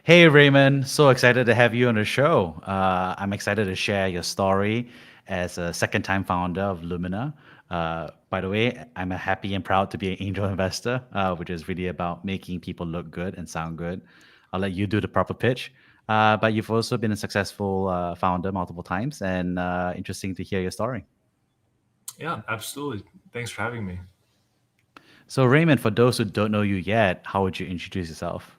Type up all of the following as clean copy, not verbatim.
Hey Raymond, so excited to have you on the show. I'm excited to share your story as a second time founder of Lumina. By the way, I'm a happy and proud to be an angel investor, which is really about making people look good and sound good. I'll let you do the proper pitch. But you've also been a successful founder multiple times, and interesting to hear your story. Yeah, absolutely. Thanks for having me. So, Raymond, for those who don't know you yet, how would you introduce yourself?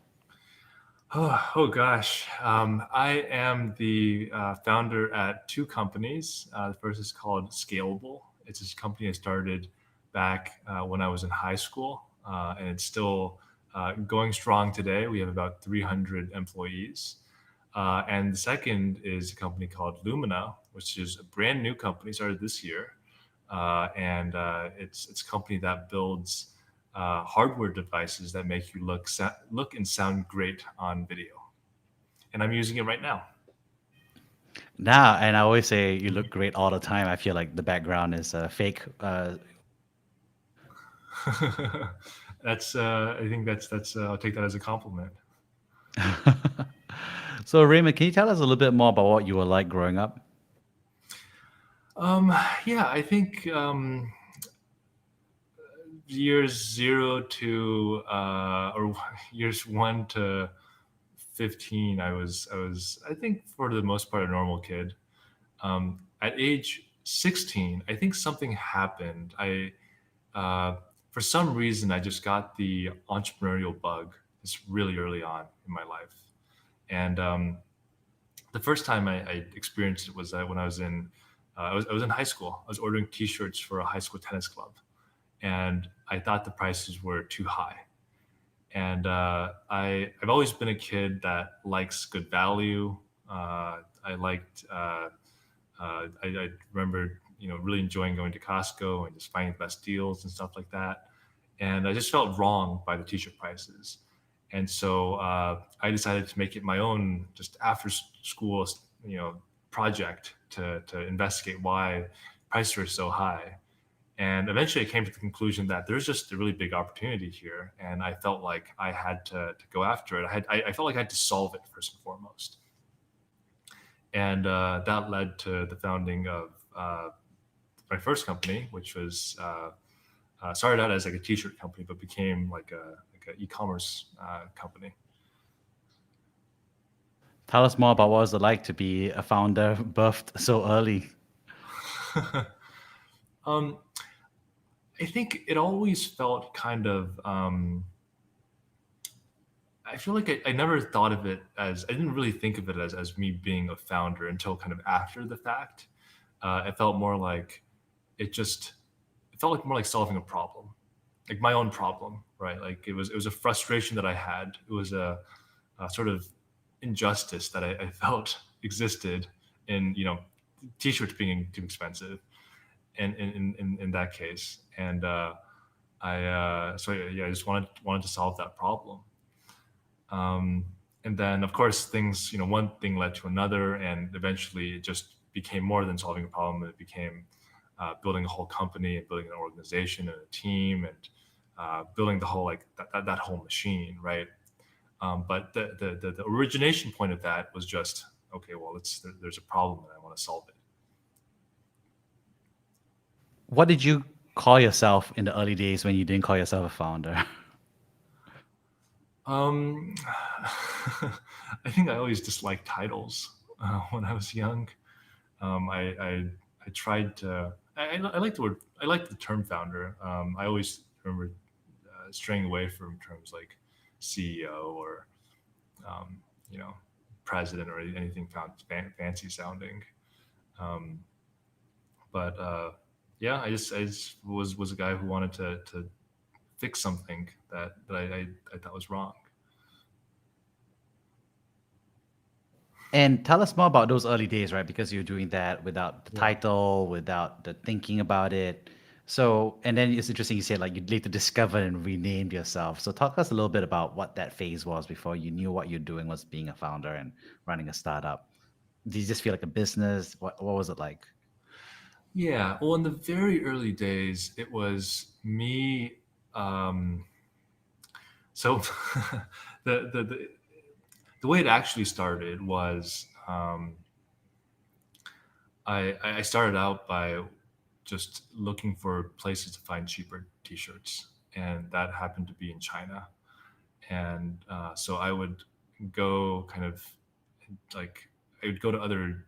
Oh gosh. I am the founder at two companies. The first is called Scalable. It's this company I started back when I was in high school, and it's still going strong today. We have about 300 employees. And the second is a company called Lumina, which is a brand new company, started this year. And it's a company that builds hardware devices that make you look and sound great on video. And I'm using it right now. Nah, and I always say you look great all the time. I feel like the background is fake. That's I think that's I'll take that as a compliment. So, Raymond, can you tell us a little bit more about what you were like growing up? Um, yeah, I think years zero to or years 1 to 15, I was I think for the most part a normal kid. At age 16, I think something happened. Uh, for some reason, I just got the entrepreneurial bug just really early on in my life. And the first time I experienced it was when I was in high school. I was ordering T-shirts for a high school tennis club, and I thought the prices were too high. And I've always been a kid that likes good value. I liked I remember really enjoying going to Costco and just finding the best deals and stuff like that. And I just felt wrong by the t-shirt prices. And so I decided to make it my own, just after school, you know, project to investigate why prices are so high. And eventually I came to the conclusion that there's just a really big opportunity here. And I felt like I had to go after it. I felt like I had to solve it first and foremost. And that led to the founding of my first company, which was started out as like a t-shirt company, but became like an e-commerce company. Tell us more about what it was like to be a founder birthed so early. um, I think it always felt kind of. I feel like I never thought of it as I didn't really think of it as me being a founder until kind of after the fact. It felt more like it just it felt like more like solving a problem, like my own problem, right? Like it was a frustration that I had. It was a sort of injustice that I felt existed in t-shirts being too expensive in that case. And I so yeah, I just wanted to solve that problem. Um, and then of course things, one thing led to another, and eventually it just became more than solving a problem. It became building a whole company and building an organization and a team and building the whole like that whole machine, right? But the origination point of that was just okay. Well, there's a problem and I want to solve it. What did you call yourself in the early days when you didn't call yourself a founder? Um, I think I always disliked titles when I was young. I tried to. I like the word. I like the term founder. I always remember straying away from terms like CEO or um, you know president or anything fancy sounding. Um, but yeah, I just was a guy who wanted to fix something that I thought was wrong. And tell us more about those early days, right? Because you're doing that without the Yeah. title, without the thinking about it. So, and then it's interesting you said like you later discovered and renamed yourself. So, talk us a little bit about what that phase was before you knew what you're doing was being a founder and running a startup. Did you just feel like a business? What was it like? Yeah. Well, in the very early days, it was me. So the the way it actually started was I started out by just looking for places to find cheaper T-shirts, and that happened to be in China. And so I would go kind of like I would go to other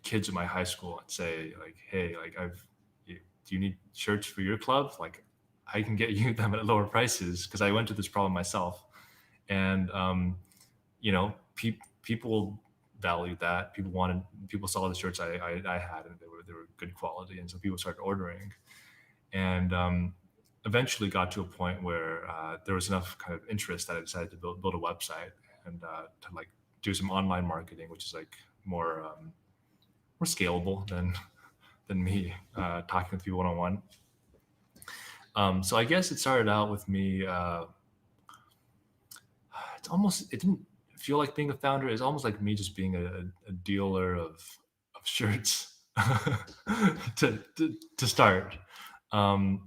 kids in my high school and say like, hey, like do you need shirts for your club? Like I can get you them at lower prices because I went through this problem myself. And people valued that. People saw the shirts I had, and they were good quality, and so people started ordering. And eventually got to a point where there was enough kind of interest that I decided to build a website and to like do some online marketing, which is like more scalable than me talking with people one on one. So I guess it started out with me. It didn't feel like being a founder. It's almost like me just being a dealer of shirts to start, and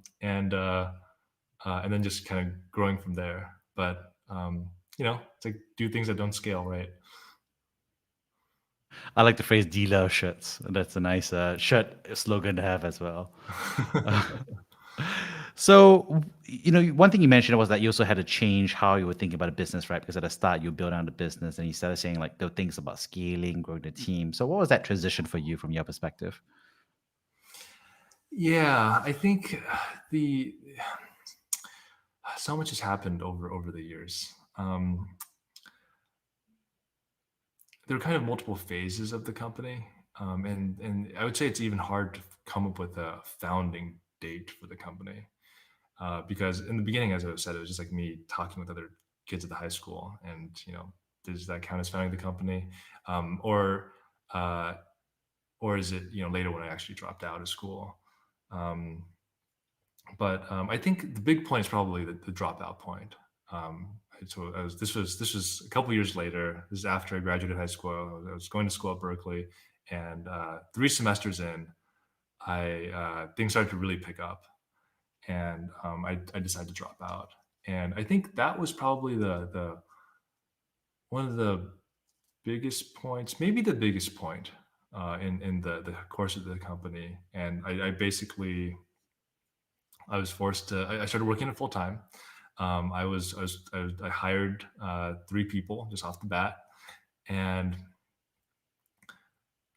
then just kind of growing from there. But it's like do things that don't scale, right? I like the phrase "dealer shirts." That's a nice shirt slogan to have as well. So, one thing you mentioned was that you also had to change how you were thinking about a business, right? Because at the start, you built out a business and you started saying like the things about scaling, growing the team. So, what was that transition for you from your perspective? Yeah, I think the so much has happened over the years. There are kind of multiple phases of the company, and I would say it's even hard to come up with a founding date for the company because in the beginning, as I said, it was just like me talking with other kids at the high school, and does that count as founding the company, um, or uh, or is it later when I actually dropped out of school? Um, but I think the big point is probably the dropout point. So this was a couple years later. This is after I graduated high school. I was going to school at Berkeley, and 3 semesters in, I things started to really pick up, and I decided to drop out. And I think that was probably the one of the biggest points, maybe the biggest point in the course of the company. And I basically I was forced to. I started working it full time. I hired 3 people just off the bat, and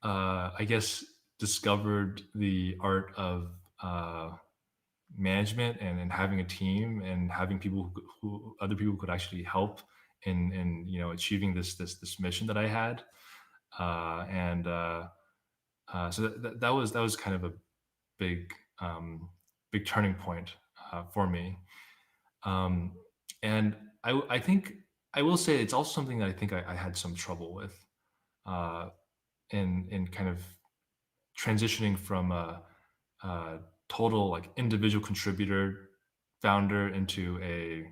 I guess discovered the art of management and having a team and having people who other people could actually help in achieving this mission that I had. And So that was kind of a big big turning point for me. Um, and I think I will say it's also something that I think I had some trouble with uh, in kind of transitioning from a total like individual contributor founder into a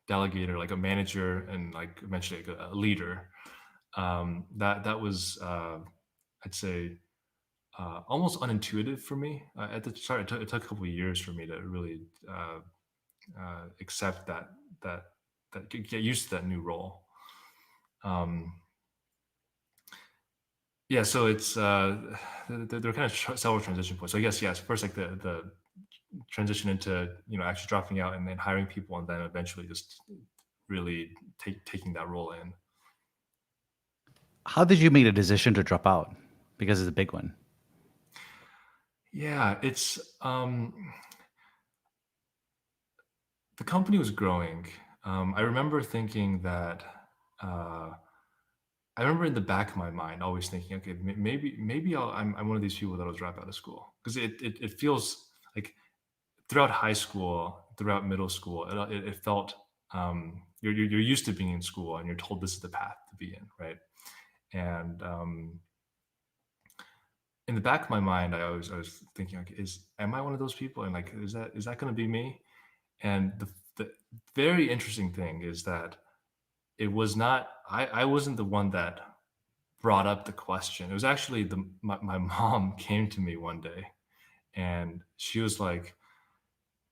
delegator, like a manager, and like eventually like a leader. That was I'd say almost unintuitive for me at the start. It took a couple of years for me to really accept that get used to that new role. Um, yeah, so it's they're kind of several transition points. So I guess yes, first like the transition into actually dropping out and then hiring people, and then eventually just really taking that role in. How did you make the decision to drop out? Because it's a big one. Yeah, it's the company was growing. I remember thinking that. Uh, I remember in the back of my mind always thinking, okay, maybe I'm one of these people that'll drop out of school because it feels like throughout high school, throughout middle school, it felt you're used to being in school and you're told this is the path to be in, right? And in the back of my mind, I was thinking, like, am I one of those people? And like, is that going to be me? And the very interesting thing is that it was not. I wasn't the one that brought up the question. It was actually my mom came to me one day and she was like,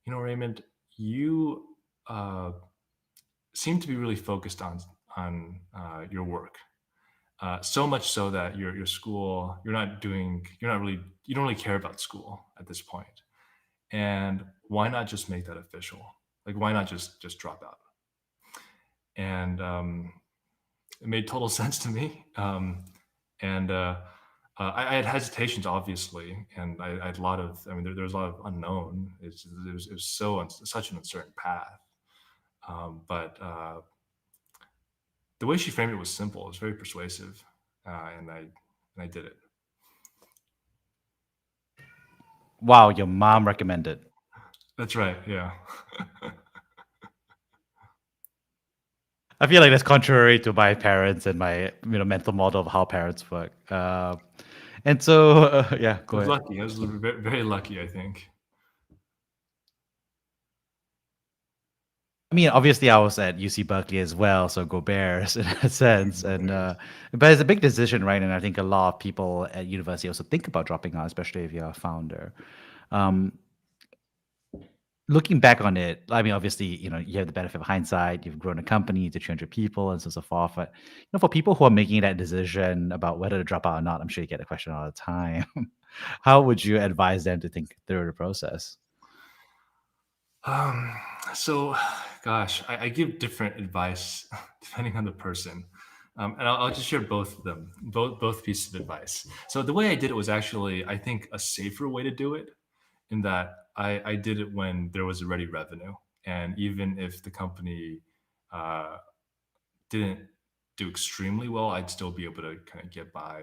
Raymond, you uh, seem to be really focused on your work. So much so that your school, you're not really, you don't really care about school at this point. And why not just make that official? Like, why not just drop out? And it made total sense to me. And I had hesitations, obviously, and I had a lot of. I mean, there was a lot of unknown. It was such an uncertain path. But the way she framed it was simple. It was very persuasive, and I did it. Wow, your mom recommended. That's right. Yeah. I feel like that's contrary to my parents and my mental model of how parents work. And so yeah, I go was ahead. lucky. I was very, very lucky, I think. I mean, obviously, I was at UC Berkeley as well, so go Bears in a sense. And Yes. but it's a big decision, right? And I think a lot of people at university also think about dropping out, especially if you're a founder. Um, Looking back on it, I mean, obviously, you have the benefit of hindsight. You've grown a company to 200 people and so on and so forth. But for people who are making that decision about whether to drop out or not, I'm sure you get the question all the time. How would you advise them to think through the process? Um, so, gosh, I give different advice depending on the person. And I'll just share both of them, both pieces of advice. So the way I did it was actually, I think, a safer way to do it, in that I did it when there was already revenue. And even if the company uh, didn't do extremely well, I'd still be able to kind of get by.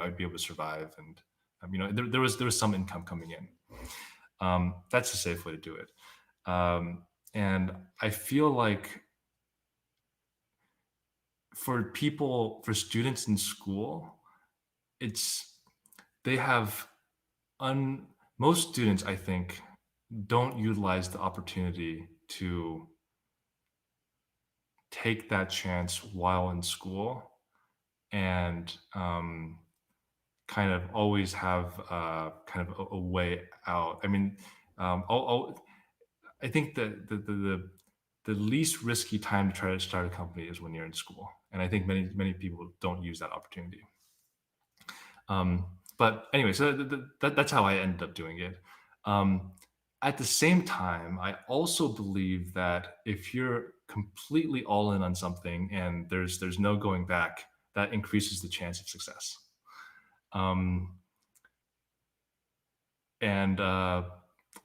I'd be able to survive, and there was some income coming in. That's a safe way to do it. And I feel like for students in school, it's they have un most students, I think, don't utilize the opportunity to take that chance while in school, and kind of always have kind of a way out. I mean, I think the least risky time to try to start a company is when you're in school, and I think many people don't use that opportunity. But anyway, so that's how I ended up doing it. Um, at the same time, I also believe that if you're completely all in on something and there's no going back, that increases the chance of success. Um, and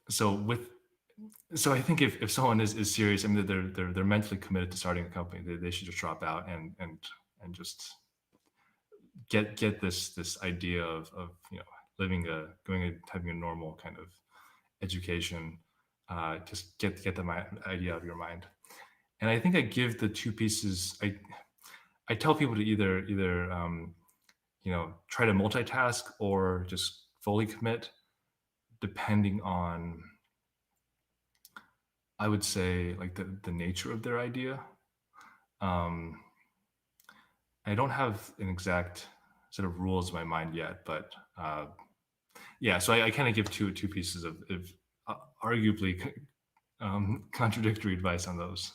so with So I think if someone is serious, I mean, they're mentally committed to starting a company, they should just drop out and just get this idea of living a going and having a normal kind of education. Just get the idea out of your mind. And I think I give the two pieces. I tell people to either try to multitask or just fully commit, depending on, I would say, like the nature of their idea. Um, I don't have an exact set of rules in my mind yet, but yeah. So I kind of give two pieces of arguably contradictory advice on those.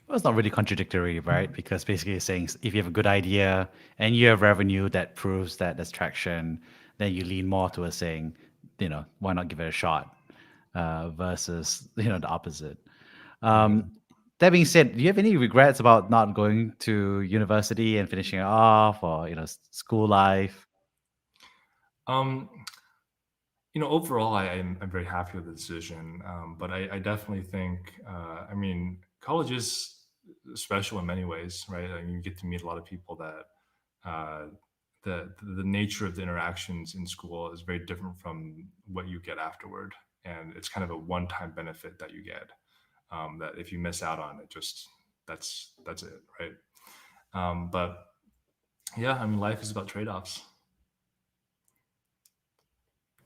Well, it's not really contradictory, right? Because basically it's saying if you have a good idea and you have revenue that proves that there's traction, then you lean more towards saying, why not give it a shot, versus, the opposite. Right. Um, that being said, do you have any regrets about not going to university and finishing it off, or, school life? Um, Overall, I'm very happy with the decision, but I definitely think, I mean, college is special in many ways, right? I mean, you get to meet a lot of people that uh, the nature of the interactions in school is very different from what you get afterward, and it's kind of a one-time benefit that you get, that if you miss out on it, just that's it, right? But yeah, I mean, life is about trade-offs.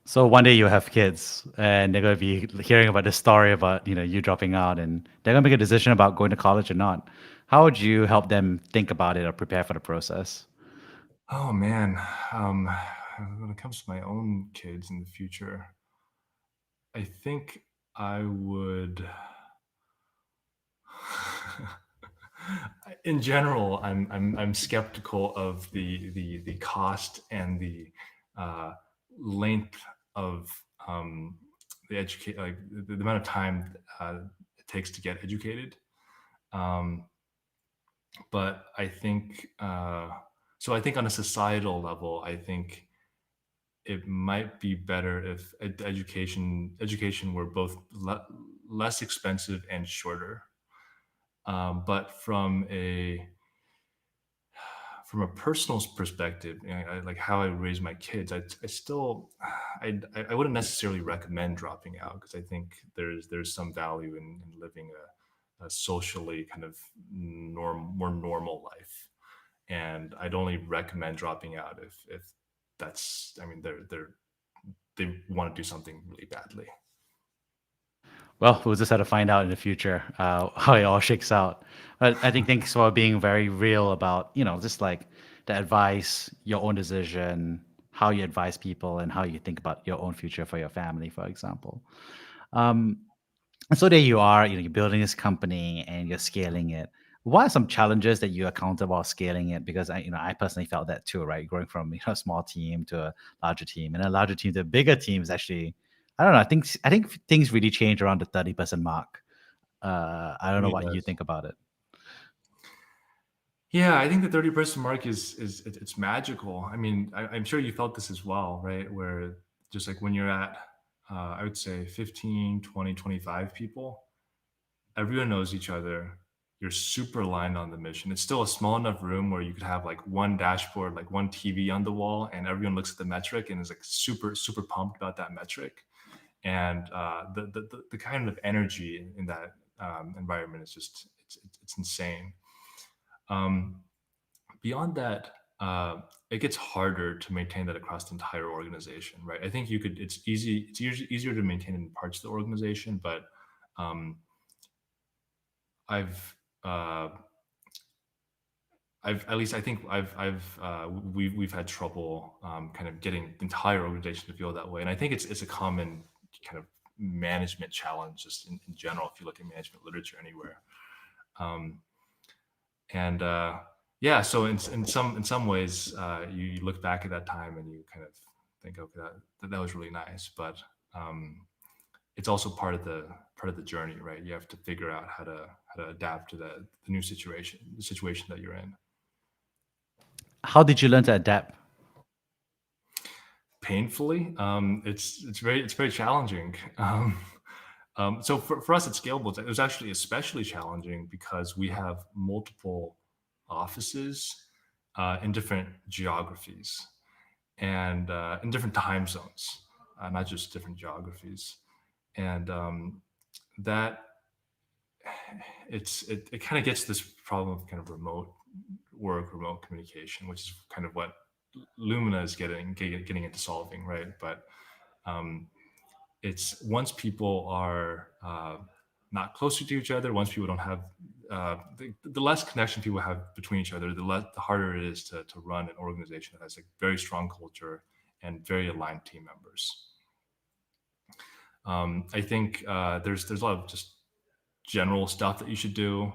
So one day you'll have kids and they're going to be hearing about this story about, you dropping out, and they're going to make a decision about going to college or not. How would you help them think about it or prepare for the process? Oh man, um, when it comes to my own kids in the future, I think I would In general, I'm skeptical of the cost and the uh, length of the educate like the amount of time it takes to get educated. Um, but I think so. I think on a societal level, I think it might be better if education were both less expensive and shorter. But from a personal perspective, like how I raise my kids, I still, I wouldn't necessarily recommend dropping out because I think there's some value in living a socially kind of more normal life, and I'd only recommend dropping out if that's, I mean, they want to do something really badly. Well, we'll just have to find out in the future how it all shakes out. But I think thanks for being very real about, just like the advice, your own decision, how you advise people, and how you think about your own future for your family, for example. Um, and so there you are, you're building this company and you're scaling it. What are some challenges that you encounter while scaling it? Because I personally felt that too, right? Going from a small team to a larger team, and a larger team to a bigger team is actually, I don't know. I think things really change around the 30% mark. I It don't know really what you does. think about it. Yeah, I think the 30-person mark it's magical. I mean, I'm sure you felt this as well, right? Where just like when you're at, I would say 15, 20, 25 people, everyone knows each other. You're super aligned on the mission. It's still a small enough room where you could have like one dashboard, like one TV on the wall, and everyone looks at the metric and is like super pumped about that metric. And the kind of energy in that environment is just it's insane. Um, Beyond that, it gets harder to maintain that across the entire organization, right? I think you could. Easier to maintain in parts of the organization, but um, I've uh, I've at least I think we've had trouble kind of getting the entire organization to feel that way, and I think it's a common kind of management challenge just in general. If you look at management literature anywhere, um, and yeah, so in some ways, you look back at that time and you kind of think, okay, that was really nice, but um, it's also part of the journey, right? You have to figure out how to adapt to the new situation, the situation that you're in. How did you learn to adapt? Painfully, it's very challenging. So for us at Scalable, it was actually especially challenging because we have multiple offices in different geographies and in different time zones, not just different geographies. And that it kind of gets this problem of kind of remote work, remote communication, which is kind of what Lumina is getting into solving, right? But um, it's once people are not closer to each other, once people don't have the less connection people have between each other, the harder it is to run an organization that has a very strong culture and very aligned team members. I think there's a lot of just general stuff that you should do.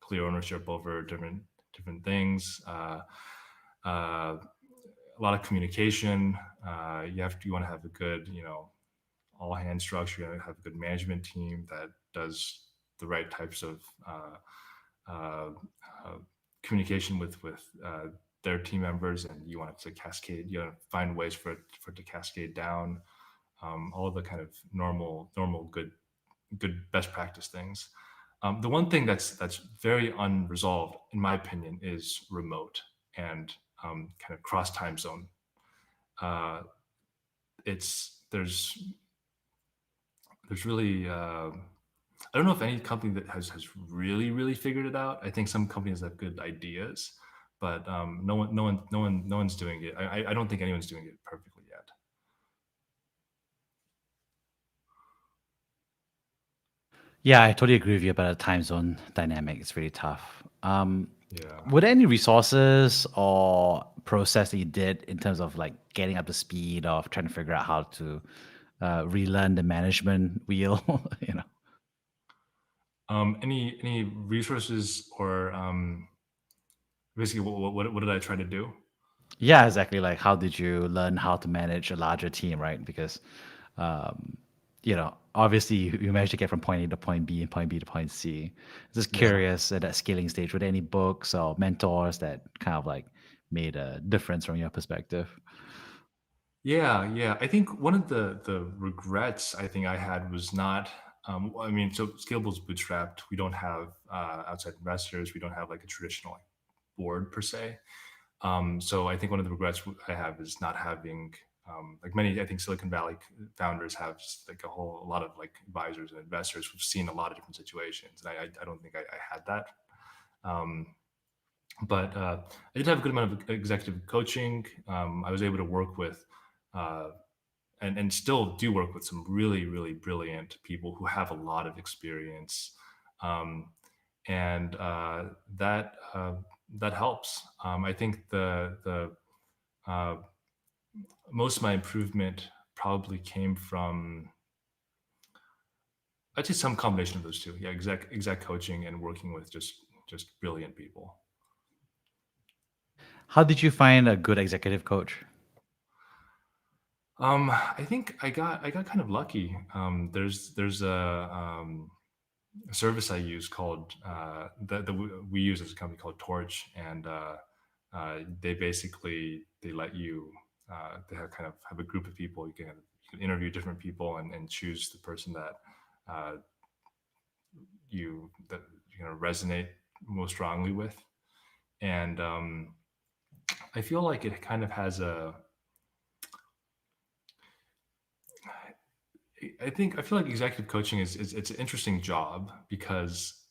Clear ownership over different things. Uh, a lot of communication. You want to have a good, all hand structure. You want to have a good management team that does the right types of uh, uh, communication with their team members, and you want it to cascade. You want to find ways for it to cascade down. All the kind of normal good best practice things. The one thing that's very unresolved, in my opinion, is remote and kind of cross time zone. Uh, it's there's really I don't know if any company that has really figured it out. I think some companies have good ideas, but no one's doing it. I don't think anyone's doing it perfectly yet. Yeah, I totally agree with you about the time zone dynamic. It's really tough. Yeah. Were there any resources or process that you did in terms of like getting up to speed of trying to figure out how to relearn the management wheel? you know. Any resources or basically what did I try to do? Yeah, exactly. Like, how did you learn how to manage a larger team, right? Because, um, obviously you managed to get from point A to point B and point B to point C. Just Yeah. curious at that scaling stage, were there any books or mentors that kind of like made a difference from your perspective? Yeah, yeah. I think one of the regrets I think I had was not. I mean, so Scalable's bootstrapped. We don't have outside investors. We don't have like a traditional like, board per se. So I think one of the regrets I have is not having like many. I think Silicon Valley founders have just like a lot of like advisors and investors who've seen a lot of different situations. And I don't think I had that. Um, but I did have a good amount of executive coaching. I was able to work with uh, and still do work with some really really brilliant people who have a lot of experience, um, and that helps. I think the uh, most of my improvement probably came from, I'd say, some combination of those two. Yeah, exec coaching and working with just brilliant people. How did you find a good executive coach? I think I got kind of lucky. There's a service I use called that we use as a company called Torch, and they basically they let you they have kind of have a group of people you can interview different people and choose the person that uh, that you know resonate most strongly with, and I feel like it kind of has a I feel like executive coaching is it's an interesting job because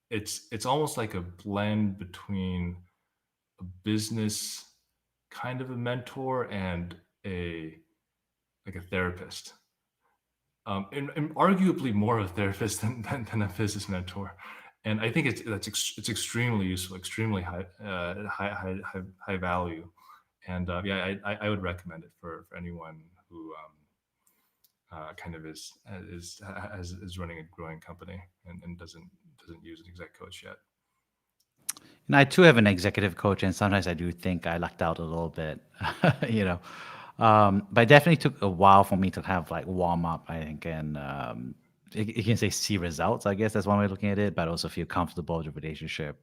it's almost like a blend between a business kind of a mentor and a like a therapist. And arguably more of a therapist than a business mentor. And I think it's extremely useful, extremely high value. And yeah, I would recommend it for anyone who kind of is running a growing company and doesn't use an exec coach yet. And I too have an executive coach, and sometimes I do think I lucked out a little bit, you know. But it definitely took a while for me to kind of like warm up, I think, and you can say see results. I guess that's one way of looking at it, but also feel comfortable with the relationship.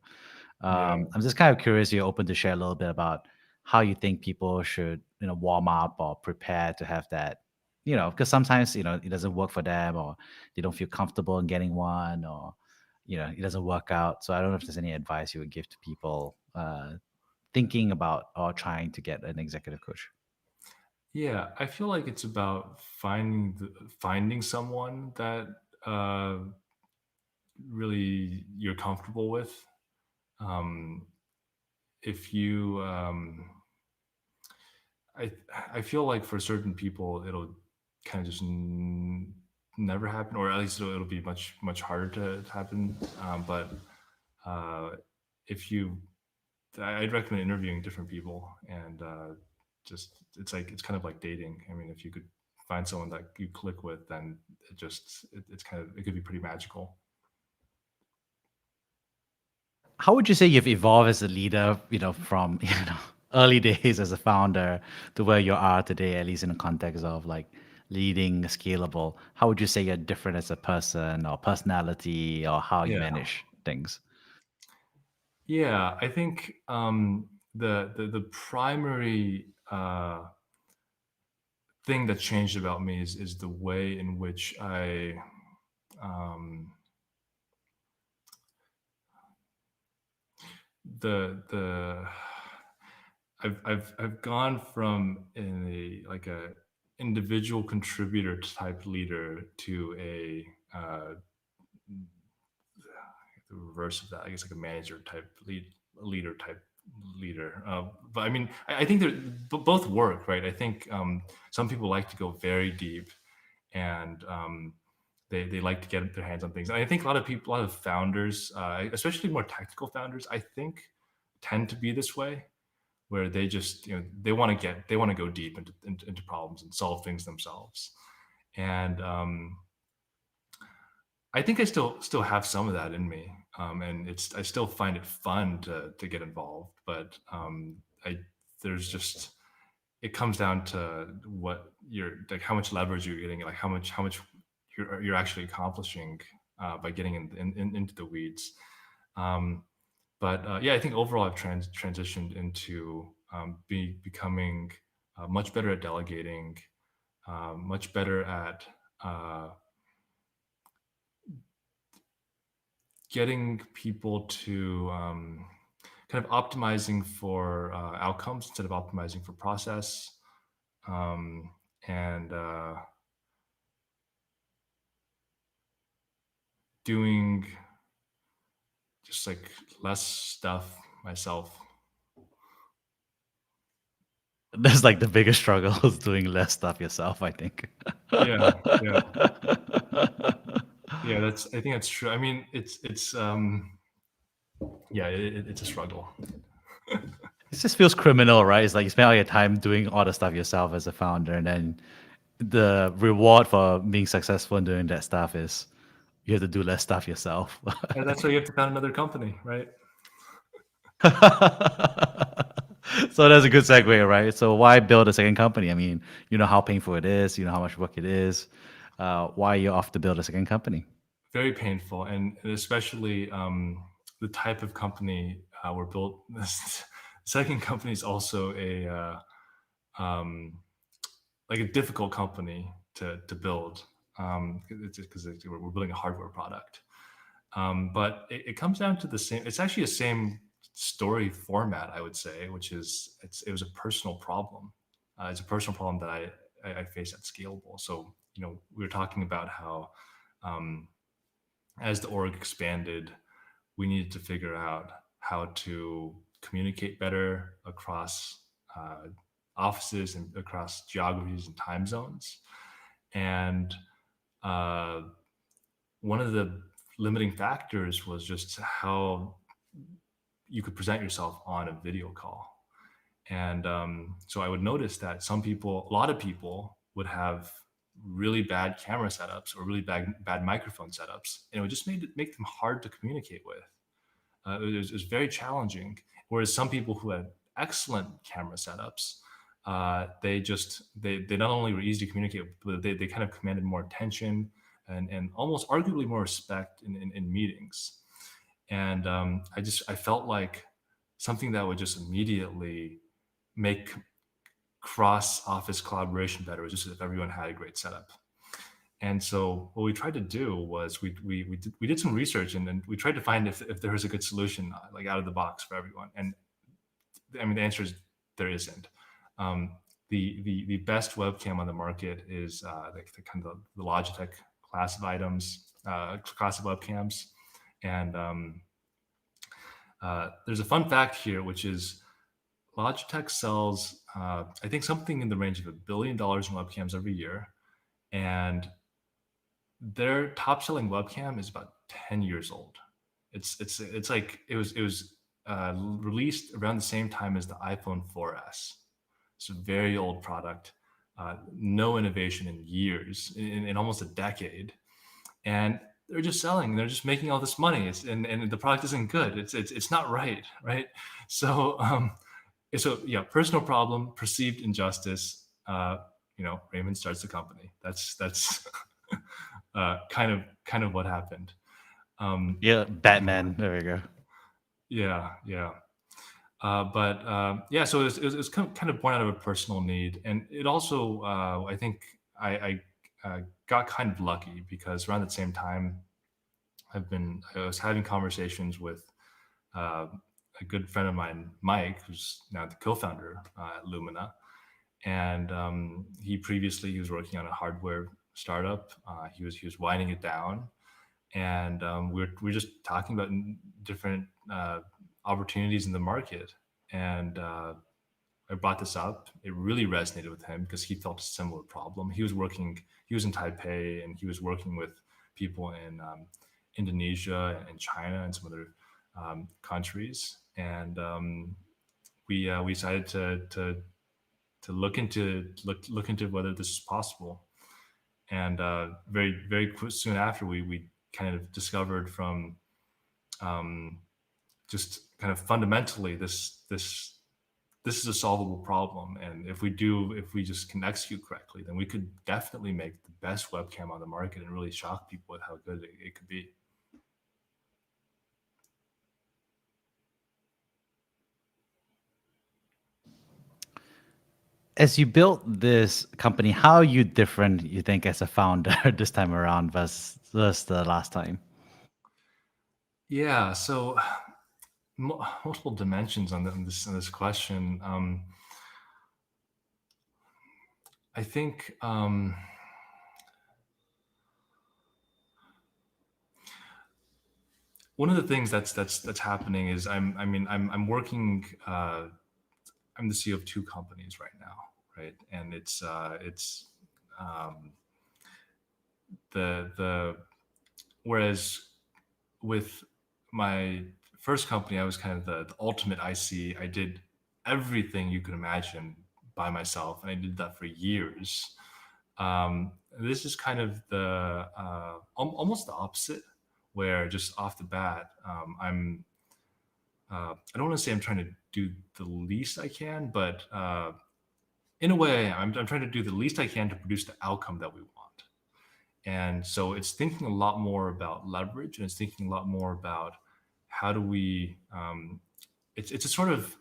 Yeah. I'm just kind of curious. You're open to share a little bit about how you think people should, warm up or prepare to have that, because sometimes it doesn't work for them, or they don't feel comfortable in getting one, or it doesn't work out. So I don't know if there's any advice you would give to people thinking about or trying to get an executive coach. Yeah, I feel like it's about finding someone that uh, really you're comfortable with. Um, if you, I I feel like for certain people it'll kind of just never happen, or at least it'll be much harder to happen. But uh, if you, I'd recommend interviewing different people and just it's kind of like dating. I mean, if you could find someone that you click with, then it's kind of it could be pretty magical. How would you say you've evolved as a leader, from, early days as a founder to where you are today, at least in the context of like leading scalable? How would you say you're different as a person or personality or how you Yeah, manage things? yeah. I think the primary thing that changed about me is the way in which um, the I've gone from a individual contributor type leader to a the reverse of that. I guess like a manager type leader type leader. But I mean, I think both work, right? I think some people like to go very deep and they like to get their hands on things. And I think a lot of people, a lot of founders, especially more technical founders, I think tend to be this way, where they just they want to go deep into problems and solve things themselves. And I think I still have some of that in me, and it's I still find it fun to get involved, but I there's just it comes down to what you're like, how much leverage you're getting, like how much you're actually accomplishing by getting into the weeds. Um, but yeah, I think overall I've transitioned into becoming much better at delegating, much better at uh, getting people to kind of optimizing for outcomes instead of optimizing for process. Um, and doing just like less stuff myself. That's like the biggest struggle is doing less stuff yourself, I think. Yeah, yeah, yeah. I think that's true. I mean, yeah, it's a struggle. It just feels criminal, right? It's like you spend all your time doing all the stuff yourself as a founder, and then the reward for being successful in doing that stuff is you have to do less stuff yourself. And that's why you have to found another company, right? So that's a good segue, right? So why build a second company? I mean, you know how painful it is, you know how much work it is. Why are you off to build a second company? Very painful, and especially the type of company we're built. This second company is also a um, like a difficult company to build. It's because we're building a hardware product. But it comes down to the same. It's actually the same story format, I would say, which is it was a personal problem. It's a personal problem that I face at Scalable. So we were talking about how um, as the org expanded, we needed to figure out how to communicate better across offices and across geographies and time zones. And uh, one of the limiting factors was just how you could present yourself on a video call. And so I would notice that a lot of people would have really bad camera setups or really bad microphone setups, and it would just make them hard to communicate with. It was very challenging. Whereas some people who had excellent camera setups, they not only were easy to communicate with, but they kind of commanded more attention and almost arguably more respect in meetings. And I felt like something that would just immediately make cross office collaboration better was just if everyone had a great setup. And so what we tried to do was we did some research, and we tried to find if there was a good solution like out of the box for everyone. And I mean, the answer is there isn't. Um, the best webcam on the market is like the kind of the Logitech class of items, class of webcams. And there's a fun fact here, which is Logitech sells, I think, something in the range of $1 billion in webcams every year, and their top selling webcam is about 10 years old. It's like it was released around the same time as the iPhone 4S. It's a very old product, no innovation in years, in almost a decade, and they're just selling. They're just making all this money, and the product isn't good. It's not right, right? So so yeah, personal problem, perceived injustice. Raymond starts the company. That's kind of what happened. Um, Yeah, Batman. There we go. yeah, yeah. But yeah, so it was kind of born out of a personal need, and it also I think I got kind of lucky because around the same time I was having conversations with uh, a good friend of mine, Mike, who's now the co-founder at Lumina, and he was working on a hardware startup. He was winding it down, and we're just talking about different opportunities in the market. And I brought this up. It really resonated with him because he felt a similar problem. He was in Taipei, and he was working with people in Indonesia and China and some other countries. And we decided to look into whether this is possible. And very soon after, we kind of discovered from um, just kind of fundamentally this is a solvable problem, and if we just can execute correctly, then we could definitely make the best webcam on the market and really shock people with how good it could be. As you built this company, how are you different, you think, as a founder this time around versus the last time? Yeah, so multiple dimensions on this question. I think one of the things that's happening is I'm working. I'm the CEO of two companies right now, right? And it's um, the whereas with my first company, I was kind of the ultimate IC. I did everything you could imagine by myself, and I did that for years. This is kind of the almost the opposite, where just off the bat, I don't want to say I'm trying to do the least I can, but in a way, I'm trying to do the least I can to produce the outcome that we want. And so it's thinking a lot more about leverage, and it's thinking a lot more about how do we. It's a sort of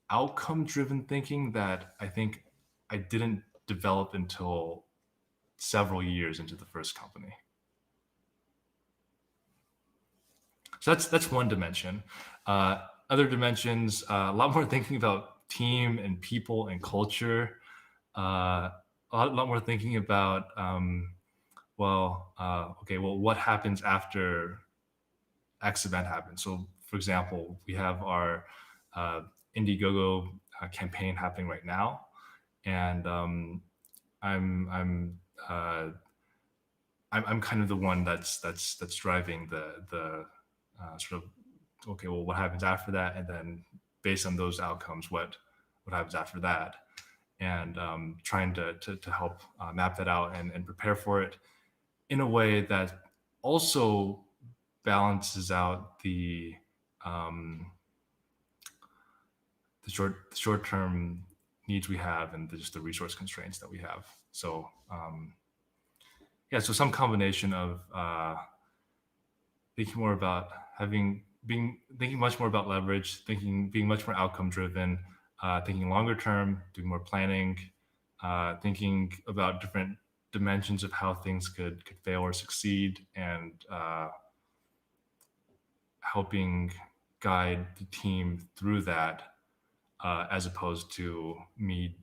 outcome driven thinking that I think I didn't develop until several years into the first company. So that's one dimension. Other dimensions, a lot more thinking about team and people and culture. A lot more thinking about okay, well, what happens after X event happens? So, for example, we have our uh, Indiegogo campaign happening right now, and I'm uh, I'm kind of the one that's driving the sort of okay, well, what happens after that, and then based on those outcomes, what happens after that, and trying to help map that out and prepare for it in a way that also balances out um, the short term needs we have and just the resource constraints that we have. So yeah, so some combination of thinking more about having being thinking much more about leverage, thinking being much more outcome driven, thinking longer term, doing more planning, thinking about different dimensions of how things could fail or succeed, and helping guide the team through that, as opposed to me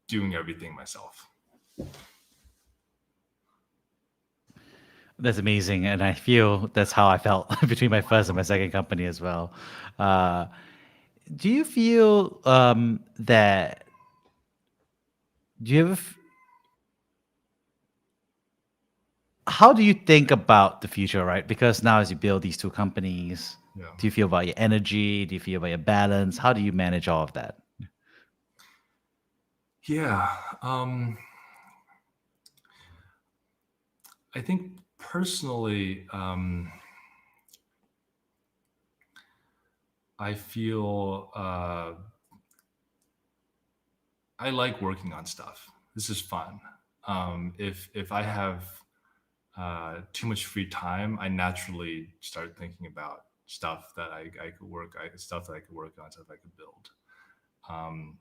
doing everything myself. That's amazing, and I feel that's how I felt between my first and my second company as well. Uh, do you feel that do you ever how do you think about the future, right? Because now as you build these two companies, Yeah. do you feel about your energy? Do you feel about your balance? How do you manage all of that? Yeah. I think personally, I feel I like working on stuff. This is fun. If I have too much free time, I naturally start thinking about stuff that I could stuff that I could work on, stuff I could build. Um,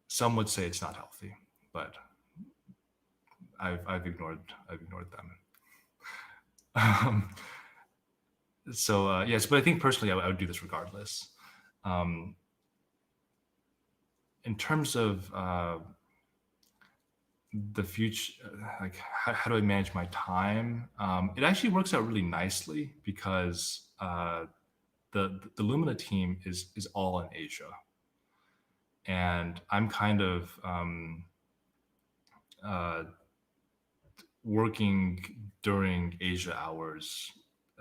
some would say it's not healthy, but I've ignored them. Um, so yes, but I think personally, I would do this regardless. Um, in terms of the future, like how do I manage my time? It actually works out really nicely because the Lumina team is all in Asia, and I'm kind of uh, working during Asia hours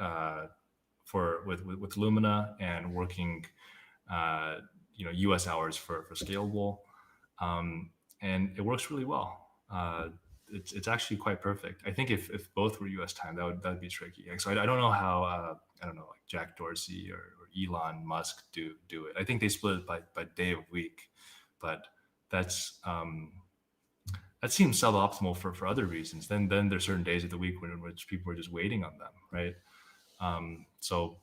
uh, with Lumina, and working uh, US hours for Scalable, um, and it works really well. it's actually quite perfect. I think if both were U.S. time, that would be tricky. So I don't know how I don't know, like Jack Dorsey or Elon Musk do it. I think they split it by day of week, but that's that seems suboptimal for other reasons. Then there's certain days of the week when in which people are just waiting on them, right? So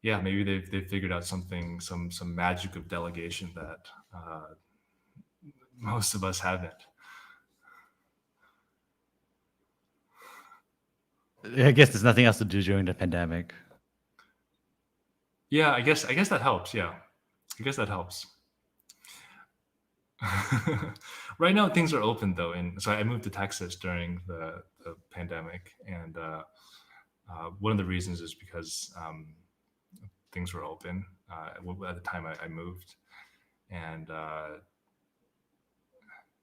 yeah, maybe they've figured out something, some magic of delegation that most of us haven't. I guess there's nothing else to do during the pandemic. Yeah, I guess that helps. Yeah, I guess that helps. Right now things are open though, and so I moved to Texas during the pandemic, and one of the reasons is because things were open at the time I moved, and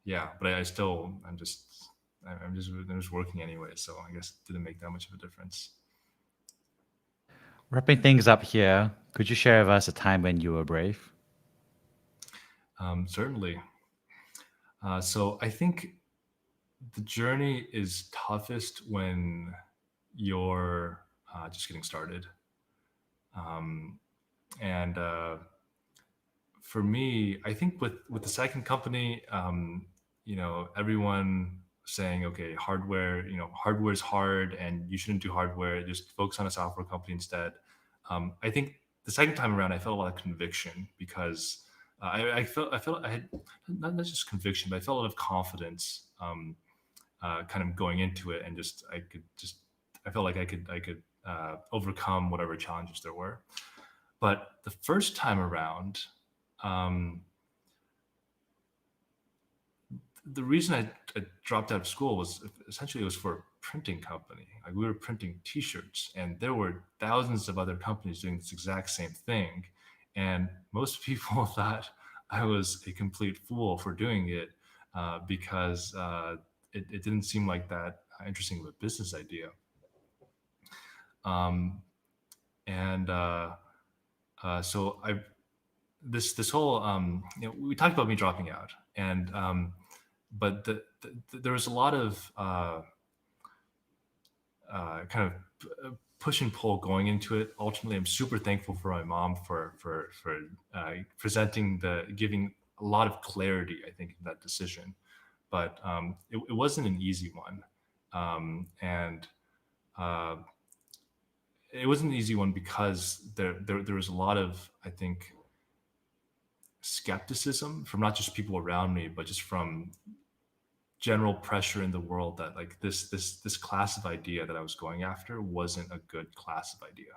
yeah, but I still I'm just working anyway, so I guess it didn't make that much of a difference. Wrapping things up here, could you share with us a time when you were brave? Certainly. So I think the journey is toughest when you're just getting started. Um, and For me, I think with the second company, everyone saying, okay, hardware, hardware is hard, and you shouldn't do hardware. Just focus on a software company instead. I think the second time around, I felt a lot of conviction because I felt I had not just conviction, but I felt a lot of confidence, kind of going into it, and I felt like I could overcome whatever challenges there were. But the first time around, um, the reason I dropped out of school was essentially it was for a printing company. Like we were printing T-shirts, and there were thousands of other companies doing this exact same thing, and most people thought I was a complete fool for doing it because it didn't seem like that interesting of a business idea. Um, and so I this whole we talked about me dropping out, and but there was a lot of kind of push and pull going into it. Ultimately, I'm super thankful for my mom for presenting giving a lot of clarity, I think, in that decision. But it wasn't an easy one, and uh, it wasn't an easy one because there was a lot of, I think, skepticism from not just people around me, but just from general pressure in the world that like this class of idea that I was going after wasn't a good class of idea.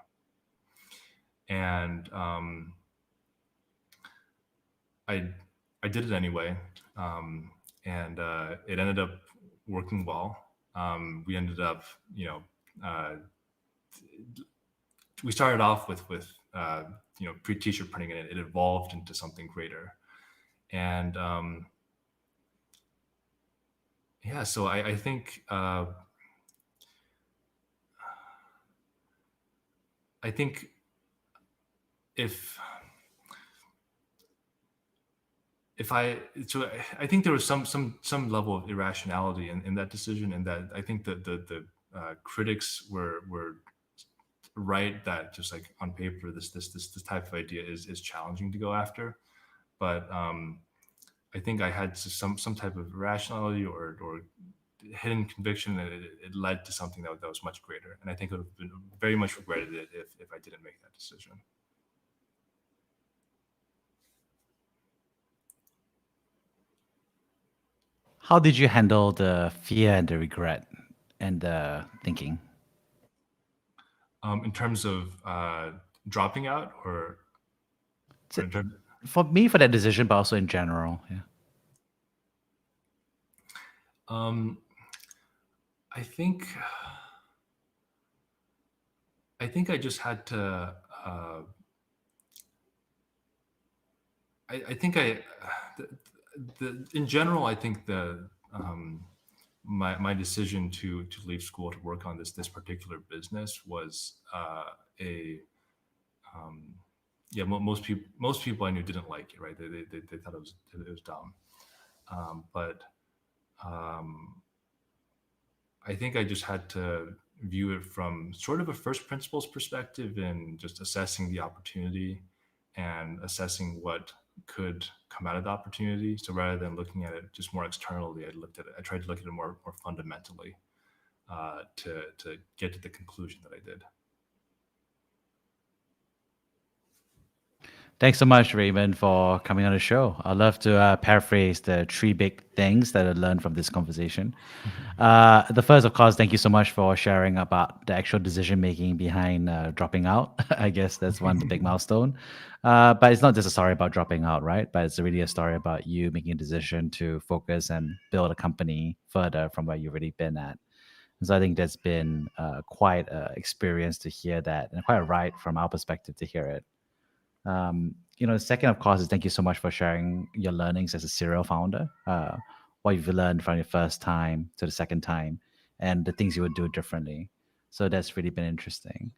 And I I did it anyway, and it ended up working well. We ended up, uh, we started off with pre-t-shirt printing, and it evolved into something greater. And yeah, so I think I think if if I so I think there was some level of irrationality in that decision, and that I think that the critics were right that just like on paper this type of idea is challenging to go after, but I think I had some type of irrationality or hidden conviction, and it led to something that was much greater, and I think I would have been very much regretted it if I didn't make that decision. How did you handle the fear and the regret and the thinking? In terms of dropping out, Is or it in terms for me for that decision, but also in general? Yeah. um, I think I just had to. I think the, in general, I think my decision to leave school to work on this particular business was a um, yeah, most people I knew didn't like it, right? They thought it was dumb, but Um, I think I just had to view it from sort of a first principles perspective and just assessing the opportunity and assessing what could come out of the opportunity. So rather than looking at it just more externally, I tried to look at it more fundamentally to get to the conclusion that I did. Thanks so much, Raymond, for coming on the show. I'd love to paraphrase the three big things that I learned from this conversation. The first, of course, thank you so much for sharing about the actual decision making behind dropping out. I guess that's one the big milestone. But it's not just a story about dropping out, right? But it's really a story about you making a decision to focus and build a company further from where you've already been at. And so I think that's been quite an experience to hear that, and quite a ride from our perspective to hear it. The second, of course, is thank you so much for sharing your learnings as a serial founder. What you've learned from your first time to the second time, and the things you would do differently. So that's really been interesting.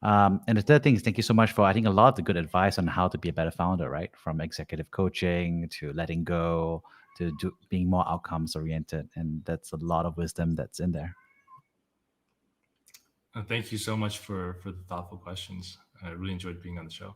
And the third thing is thank you so much for I think a lot of the good advice on how to be a better founder, right? From executive coaching to letting go to being more outcomes oriented, and that's a lot of wisdom that's in there. Thank you so much for the thoughtful questions. I really enjoyed being on the show.